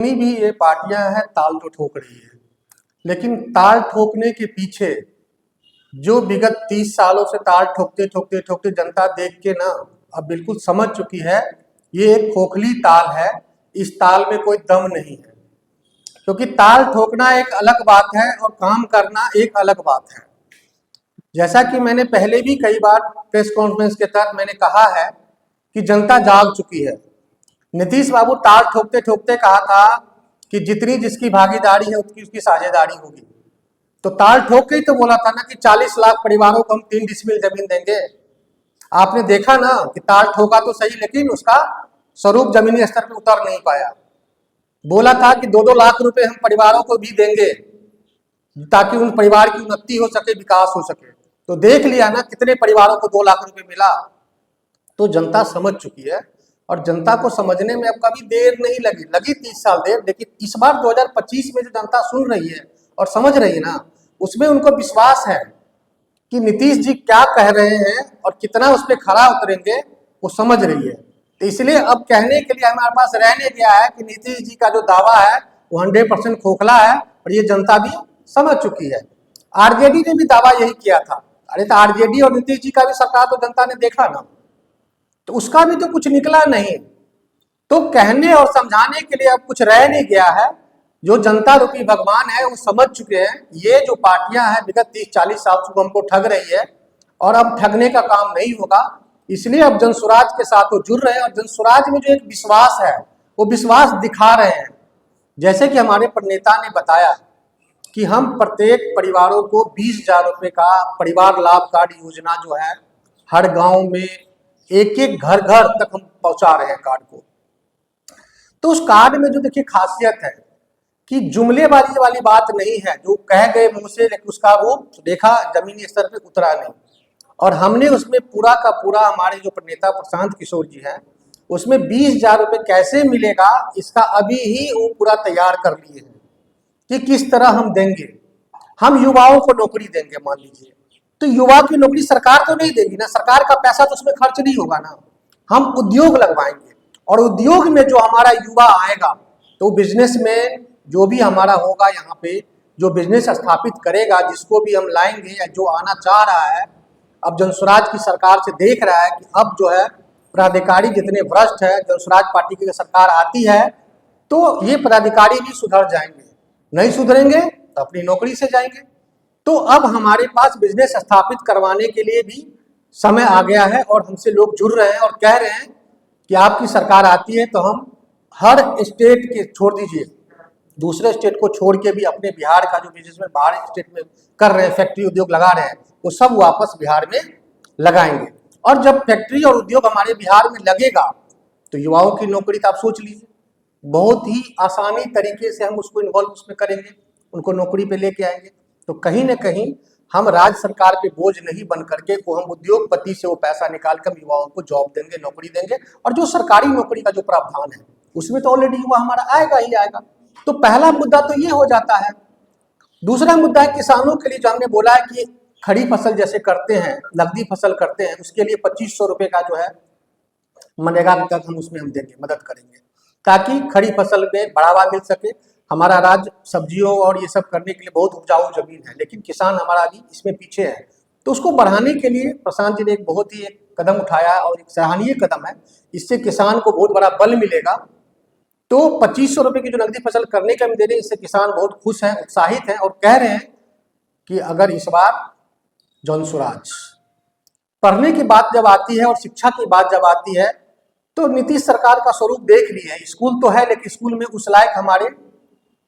जितनी भी ये पार्टियां हैं ताल तो ठोक रही है, लेकिन ताल ठोकने के पीछे जो विगत 30 सालों से ताल ठोकते ठोकते ठोकते जनता देख के ना अब बिल्कुल समझ चुकी है, ये एक खोखली ताल है। इस ताल में कोई दम नहीं है, क्योंकि ताल ठोकना एक अलग बात है और काम करना एक अलग बात है। जैसा कि मैंने पहले भी कई बार प्रेस कॉन्फ्रेंस के तहत मैंने कहा है कि जनता जाग चुकी है। नीतीश बाबू ताल ठोकते ठोकते कहा था कि जितनी जिसकी भागीदारी है उतनी उसकी साझेदारी होगी, तो ताल ठोक के ही तो बोला था ना कि 40 लाख परिवारों को हम 3 डिसमिल जमीन देंगे। आपने देखा ना कि ताल ठोका तो सही, लेकिन उसका स्वरूप जमीनी स्तर पर उतर नहीं पाया। बोला था कि 2-2 लाख रुपए हम परिवारों को भी देंगे ताकि उन परिवार की उन्नति हो सके, विकास हो सके। तो देख लिया ना कितने परिवारों को 2 लाख रुपए मिला। तो जनता समझ चुकी है और जनता को समझने में अब कभी देर नहीं लगी 30 साल देर, लेकिन इस बार 2025 में जो जनता सुन रही है और समझ रही है ना, उसमें उनको विश्वास है कि नीतीश जी क्या कह रहे हैं और कितना उस पर खरा उतरेंगे, वो समझ रही है। तो इसलिए अब कहने के लिए हमारे पास रहने गया है कि नीतीश जी का जो दावा है वो 100% खोखला है और ये जनता भी समझ चुकी है। आरजेडी ने भी दावा यही किया था। अरे तो आरजेडी और नीतीश जी का भी सरकार तो जनता ने देखा ना, तो उसका भी तो कुछ निकला नहीं। तो कहने और समझाने के लिए अब कुछ रह नहीं गया है। जो जनता रूपी भगवान है वो समझ चुके हैं ये जो पार्टियां हैं विगत 30-40 साल से हमको ठग रही है और अब ठगने का काम नहीं होगा। इसलिए अब जनसुराज के साथ वो जुड़ रहे हैं और जनसुराज में जो एक विश्वास है वो विश्वास दिखा रहे हैं। जैसे कि हमारे नेता ने बताया कि हम प्रत्येक परिवारों को 20,000 रुपए का परिवार लाभ कार्ड योजना जो है हर गांव में एक एक घर घर तक हम पहुंचा रहे हैं कार्ड को। तो उस कार्ड में जो देखिए खासियत है कि जुमले वाली बात नहीं है, जो कह गए मुंह से लेकिन उसका वो देखा जमीनी स्तर पे उतरा नहीं। और हमने उसमें पूरा का पूरा हमारे जो नेता प्रशांत किशोर जी हैं उसमें 20,000 रुपए कैसे मिलेगा इसका अभी ही वो पूरा तैयार कर लिए हैं कि किस तरह हम देंगे। हम युवाओं को नौकरी देंगे, मान लीजिए, तो युवा की नौकरी सरकार तो नहीं देगी ना, सरकार का पैसा तो उसमें खर्च नहीं होगा ना। हम उद्योग लगवाएंगे और उद्योग में जो हमारा युवा आएगा तो बिजनेस में जो भी हमारा होगा, यहाँ पे जो बिजनेस स्थापित करेगा, जिसको भी हम लाएंगे या जो आना चाह रहा है, अब जनसुराज की सरकार से देख रहा है कि अब जो है पदाधिकारी जितने भ्रष्ट है, जनसुराज पार्टी की सरकार आती है तो ये पदाधिकारी भी सुधर जाएंगे, नहीं सुधरेंगे तो अपनी नौकरी से जाएंगे। तो अब हमारे पास बिजनेस स्थापित करवाने के लिए भी समय आ गया है और हमसे लोग जुड़ रहे हैं और कह रहे हैं कि आपकी सरकार आती है तो हम हर स्टेट के छोड़ दीजिए, दूसरे स्टेट को छोड़ के भी अपने बिहार का जो बिजनेस में बाहर स्टेट में कर रहे हैं, फैक्ट्री उद्योग लगा रहे हैं, वो सब वापस बिहार में लगाएंगे। और जब फैक्ट्री और उद्योग हमारे बिहार में लगेगा तो युवाओं की नौकरी तो आप सोच लीजिए, बहुत ही आसानी तरीके से हम उसको इन्वॉल्व उसमें करेंगे, उनको नौकरी पे लेके आएंगे। तो कहीं ना कहीं हम राज्य सरकार पे बोझ नहीं बन करके को हम उद्योगपति से वो पैसा निकाल कर युवाओं को जॉब देंगे, नौकरी देंगे। और जो सरकारी नौकरी का जो प्रावधान है उसमें तो ऑलरेडी युवा हमारा आएगा ही आएगा। तो पहला मुद्दा तो ये हो जाता है। दूसरा मुद्दा है किसानों के लिए, जो हमने बोला है कि खड़ी फसल जैसे करते हैं, नकदी फसल करते हैं, उसके लिए 2500 रुपए का जो है मनरेगा के तहत हम उसमें हम देंगे, मदद करेंगे ताकि खड़ी फसल में बढ़ावा मिल सके। हमारा राज्य सब्जियों और ये सब करने के लिए बहुत उपजाऊ जमीन है, लेकिन किसान हमारा अभी इसमें पीछे है। तो उसको बढ़ाने के लिए प्रशांत जी ने एक बहुत ही एक कदम उठाया और एक सराहनीय कदम है। इससे किसान को बहुत बड़ा बल मिलेगा। तो 2500 रुपए की जो नकदी फसल करने के हम दे रहे हैं, इससे किसान बहुत खुश हैं, उत्साहित हैं और कह रहे हैं कि अगर इस बार जनसुराज पढ़ने की बात जब आती है और शिक्षा की बात जब आती है तो नीतीश सरकार का स्वरूप देख लिए है। स्कूल तो है लेकिन स्कूल में उस लायक हमारे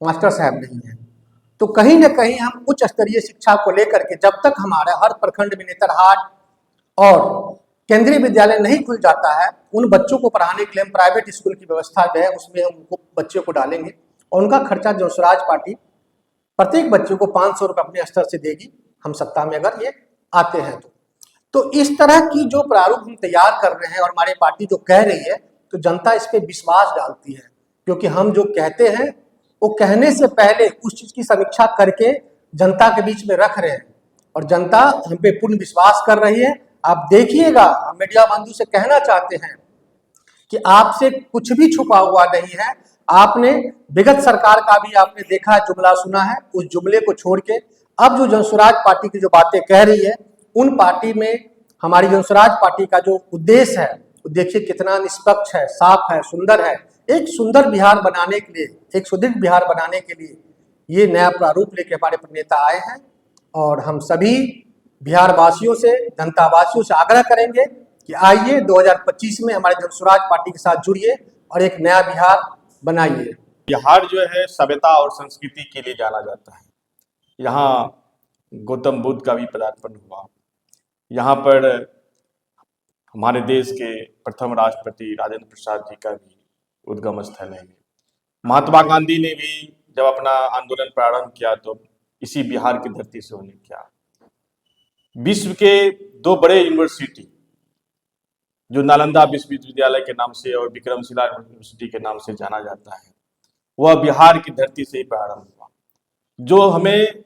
मास्टर साहब नहीं है। तो कहीं ना कहीं हम उच्च स्तरीय शिक्षा को लेकर के जब तक हमारे हर प्रखंड में नेतरहाट और केंद्रीय विद्यालय नहीं खुल जाता है, उन बच्चों को पढ़ाने के लिए हम प्राइवेट स्कूल की व्यवस्था है उसमें हम उनको बच्चों को डालेंगे और उनका खर्चा जनसुराज पार्टी प्रत्येक बच्चे को 500 रुपये अपने स्तर से देगी, हम सत्ता में अगर ये आते हैं तो इस तरह की जो प्रारूप हम तैयार कर रहे हैं और हमारी पार्टी जो कह रही है तो जनता इस पर विश्वास डालती है, क्योंकि हम जो कहते हैं वो कहने से पहले उस चीज की समीक्षा करके जनता के बीच में रख रहे हैं और जनता हम पे पूर्ण विश्वास कर रही है। आप देखिएगा, हम मीडिया बंधु से कहना चाहते हैं कि आपसे कुछ भी छुपा हुआ नहीं है। आपने विगत सरकार का भी आपने देखा है, जुमला सुना है। उस जुमले को छोड़ के अब जो जनसुराज पार्टी की जो बातें कह रही है, उन पार्टी में हमारी जनसुराज पार्टी का जो उद्देश्य है, देखिए कितना निष्पक्ष है, साफ है, सुंदर है। एक सुंदर बिहार बनाने के लिए, एक सुदृढ़ बिहार बनाने के लिए ये नया प्रारूप लेके हमारे नेता आए हैं। और हम सभी बिहार वासियों से, जनता वासियों से आग्रह करेंगे कि आइए 2025 में हमारे जनसुराज पार्टी के साथ जुड़िए और एक नया बिहार बनाइए। बिहार जो है सभ्यता और संस्कृति के लिए जाना जाता है। यहाँ गौतम बुद्ध का भी पदार्पण हुआ। यहाँ पर हमारे देश के प्रथम राष्ट्रपति राजेंद्र प्रसाद जी का भी उद्गम स्थल है। महात्मा गांधी ने भी जब अपना आंदोलन प्रारंभ किया तो इसी बिहार की धरती से उन्होंने किया। विश्व के दो बड़े यूनिवर्सिटी जो नालंदा विश्वविद्यालय के नाम से और विक्रमशिला यूनिवर्सिटी के नाम से जाना जाता है, वह बिहार की धरती से ही प्रारंभ हुआ, जो हमें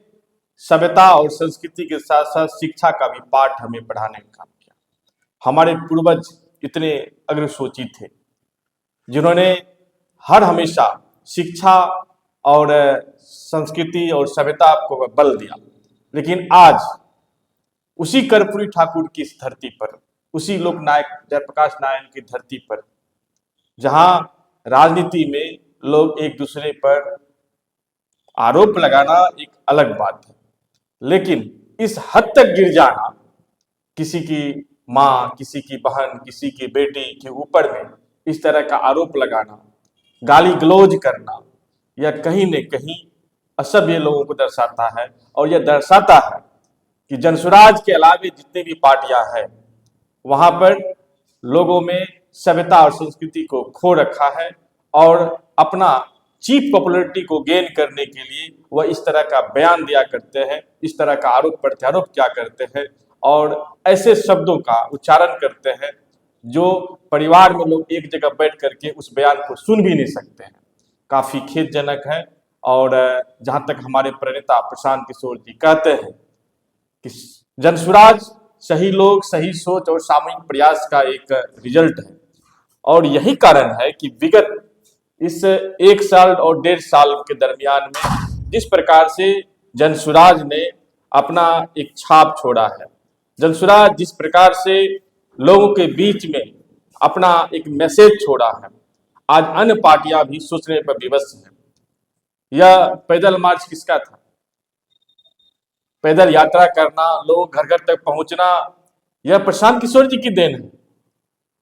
सभ्यता और संस्कृति के साथ साथ शिक्षा का भी पाठ हमें पढ़ाने का काम किया। हमारे पूर्वज इतने अग्रसोची थे जिन्होंने हर हमेशा शिक्षा और संस्कृति और सभ्यता को बल दिया। लेकिन आज उसी कर्पूरी ठाकुर की इस धरती पर, उसी लोकनायक जयप्रकाश नारायण की धरती पर, जहां राजनीति में लोग एक दूसरे पर आरोप लगाना एक अलग बात है, लेकिन इस हद तक गिर जाना, किसी की माँ, किसी की बहन, किसी की बेटी के ऊपर में इस तरह का आरोप लगाना, गाली गलौज करना, यह कहीं न कहीं असभ्य लोगों को दर्शाता है। और यह दर्शाता है कि जनसुराज के अलावे जितनी भी पार्टियां हैं, वहां पर लोगों में सभ्यता और संस्कृति को खो रखा है और अपना चीप पॉपुलैरिटी को गेन करने के लिए वह इस तरह का बयान दिया करते हैं, इस तरह का आरोप प्रत्यारोप क्या करते हैं और ऐसे शब्दों का उच्चारण करते हैं जो परिवार में लोग एक जगह बैठ करके उस बयान को सुन भी नहीं सकते हैं। काफी खेदजनक है। और जहां तक हमारे प्रणेता प्रशांत किशोर जी कहते हैं कि जनसुराज सही लोग, सही सोच और सामूहिक प्रयास का एक रिजल्ट है। और यही कारण है कि विगत इस 1 साल और 1.5 साल के दरमियान में जिस प्रकार से जनसुराज ने अपना एक छाप छोड़ा है, जनसुराज जिस प्रकार से लोगों के बीच में अपना एक मैसेज छोड़ा है, आज अन्य पार्टियां भी सोचने पर विवश हैं। यह पैदल मार्च किसका था? पैदल यात्रा करना, लोग घर घर तक पहुंचना, यह प्रशांत किशोर जी की देन है।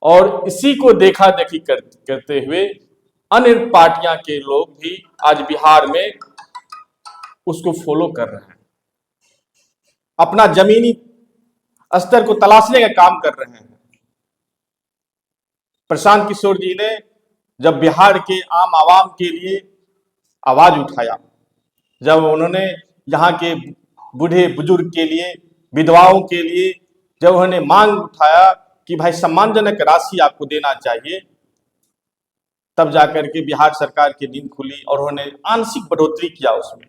और इसी को देखा देखी करते हुए अन्य पार्टियां के लोग भी आज बिहार में उसको फॉलो कर रहे हैं, अपना जमीनी स्तर को तलाशने का काम कर रहे हैं। प्रशांत किशोर जी ने जब बिहार के आम आवाम के लिए आवाज उठाया, जब उन्होंने यहाँ के बूढ़े बुजुर्ग के लिए, विधवाओं के लिए जब उन्होंने मांग उठाया कि भाई सम्मानजनक राशि आपको देना चाहिए, तब जाकर के बिहार सरकार की नींद खुली और उन्होंने आंशिक बढ़ोतरी किया उसमें।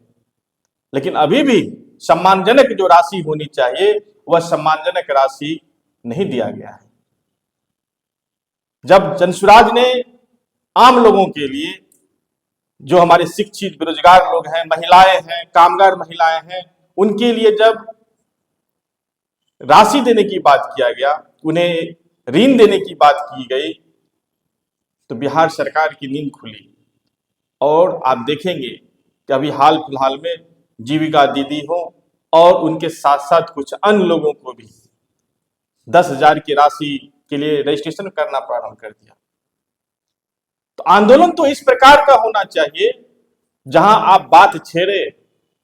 लेकिन अभी भी सम्मानजनक जो राशि होनी चाहिए वह सम्मानजनक राशि नहीं दिया गया है। जब जनसुराज ने आम लोगों के लिए, जो हमारे शिक्षित बेरोजगार लोग हैं, महिलाएं हैं, कामगार महिलाएं हैं, उनके लिए जब राशि देने की बात किया गया, उन्हें ऋण देने की बात की गई, तो बिहार सरकार की नींद खुली। और आप देखेंगे कि अभी हाल फिलहाल में जीविका दीदी हो और उनके साथ साथ कुछ अन्य लोगों को भी 10,000 की राशि के लिए रजिस्ट्रेशन करना प्रारंभ कर दिया। तो आंदोलन तो इस प्रकार का होना चाहिए जहां आप बात छेड़े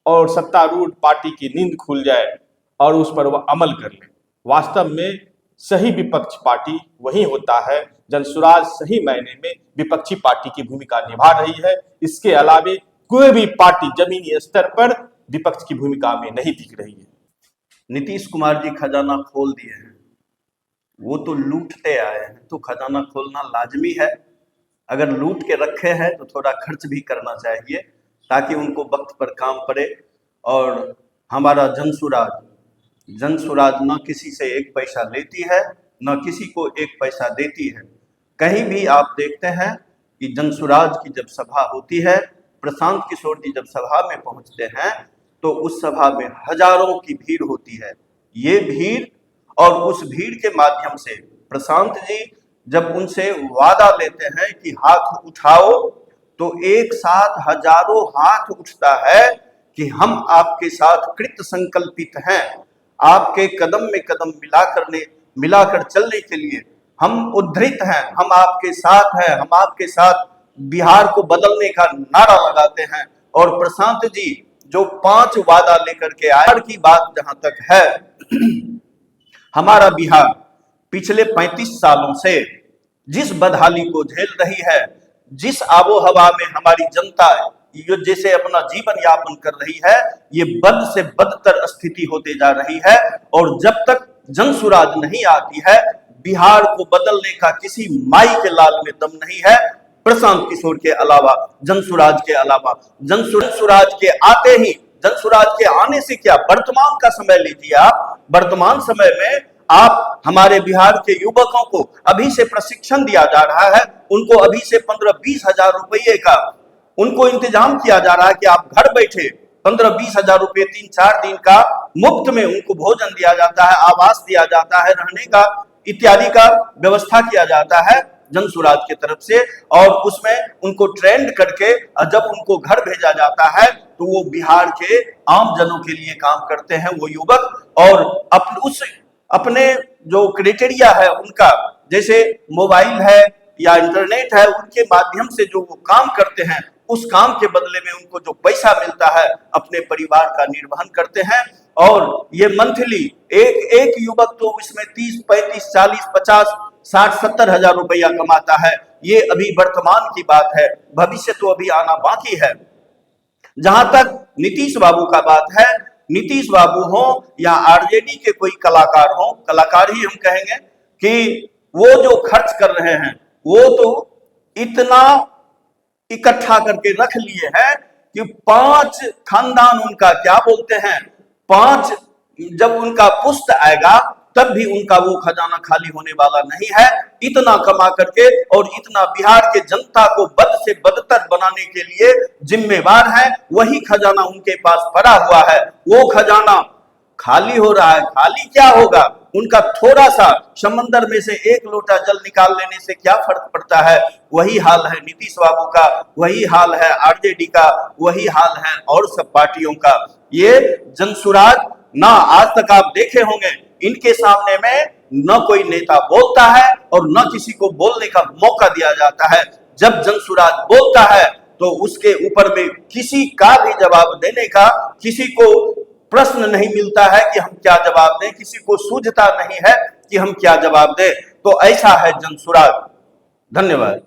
और सत्तारूढ़ पार्टी की नींद खुल जाए और उस पर वह अमल कर ले। वास्तव में सही विपक्ष पार्टी वही होता है। जनसुराज सही मायने में विपक्षी पार्टी की भूमिका निभा रही है। इसके अलावे कोई भी पार्टी जमीनी स्तर पर विपक्ष की भूमिका में नहीं दिख रही है। नीतीश कुमार जी खजाना खोल दिए हैं, वो तो लूटते आए हैं, तो खजाना खोलना लाजमी है। अगर लूट के रखे हैं तो थोड़ा खर्च भी करना चाहिए ताकि उनको वक्त पर काम पड़े। और हमारा जनसुराज न किसी से 1 पैसा लेती है, न किसी को 1 पैसा देती है। कहीं भी आप देखते हैं कि जनसुराज की जब सभा होती है, प्रशांत किशोर जी जब सभा में पहुंचते हैं तो उस सभा में हजारों की भीड़ होती है। ये भीड़ और उस भीड़ के माध्यम से प्रशांत जी जब उनसे वादा लेते हैं कि हाथ उठाओ, तो एक साथ हजारों हाथ उठता है कि हम आपके साथ कृत संकल्पित हैं, आपके कदम में कदम मिलाकर चलने के लिए हम उद्धृत हैं, हम आपके साथ हैं, हम आपके साथ बिहार को बदलने का नारा लगाते हैं। और प्रशांत जी जो 5 वादा लेकर के आए की बात जहां तक है, हमारा बिहार पिछले 35 सालों से जिस बदहाली को झेल रही है, जिस आबो हवा में हमारी जनता ये जैसे अपना जीवन यापन कर रही है, ये बद से बदतर स्थिति होते जा रही है। और जब तक जनसुराज नहीं आती है, बिहार को बदलने का किसी माई के लाल में दम नहीं है, प्रशांत किशोर के अलावा, जनसुराज के अलावा। जनसुराज के आते ही, जनसुराज के आने से क्या, वर्तमान का समय लीजिए आप, वर्तमान समय में आप हमारे बिहार के युवकों को अभी से प्रशिक्षण दिया जा रहा है, उनको अभी से 15-20 हजार रुपये का उनको इंतजाम किया जा रहा है कि आप घर बैठे 15-20 हजार रुपये 3-4 दिन का मुफ्त में उनको भोजन दिया जाता है, आवास दिया जाता है, रहने का इत्यादि का व्यवस्था किया जाता है जनसुराज की तरफ से। और उसमें उनको ट्रेंड करके जब उनको घर भेजा जाता है तो वो बिहार के आम जनों के लिए काम करते हैं वो युवक। और अपने जो क्राइटेरिया है उनका, जैसे मोबाइल है या इंटरनेट है, उनके माध्यम से जो वो काम करते हैं, उस काम के बदले में उनको जो पैसा मिलता है अपने परिवार का निर्वहन करते हैं। और ये मंथली एक युवक तो इसमें 30-35, 40, 50, 60, 70 हजार रुपया कमाता है। ये अभी वर्तमान की बात है, भविष्य तो अभी आना बाकी है। जहां तक नीतीश बाबू का बात है, नीतीश बाबू हो या आरजेडी के कोई कलाकार हो, कलाकार ही हम कहेंगे, कि वो जो खर्च कर रहे हैं वो तो इतना इकट्ठा करके रख लिए हैं कि 5 खानदान उनका, क्या बोलते हैं, 5 जब उनका पुश्त आएगा तब भी उनका वो खजाना खाली होने वाला नहीं है। इतना कमा करके और इतना बिहार के जनता को बद से बदतर बनाने के लिए जिम्मेवार है, वही खजाना उनके पास पड़ा हुआ है। वो खजाना खाली हो रहा है, खाली क्या होगा, उनका थोड़ा सा समंदर में से एक लोटा जल निकाल लेने से क्या फर्क पड़ता है। वही हाल है नीतीश बाबू का, वही हाल है आरजेडी का, वही हाल है और सब पार्टियों का। ये जनसुराज ना आज तक आप देखे होंगे, इनके सामने में न कोई नेता बोलता है और न किसी को बोलने का मौका दिया जाता है। जब जनसुराज बोलता है तो उसके ऊपर में किसी का भी जवाब देने का, किसी को प्रश्न नहीं मिलता है कि हम क्या जवाब दें, किसी को सूझता नहीं है कि हम क्या जवाब दें। तो ऐसा है जनसुराज। धन्यवाद।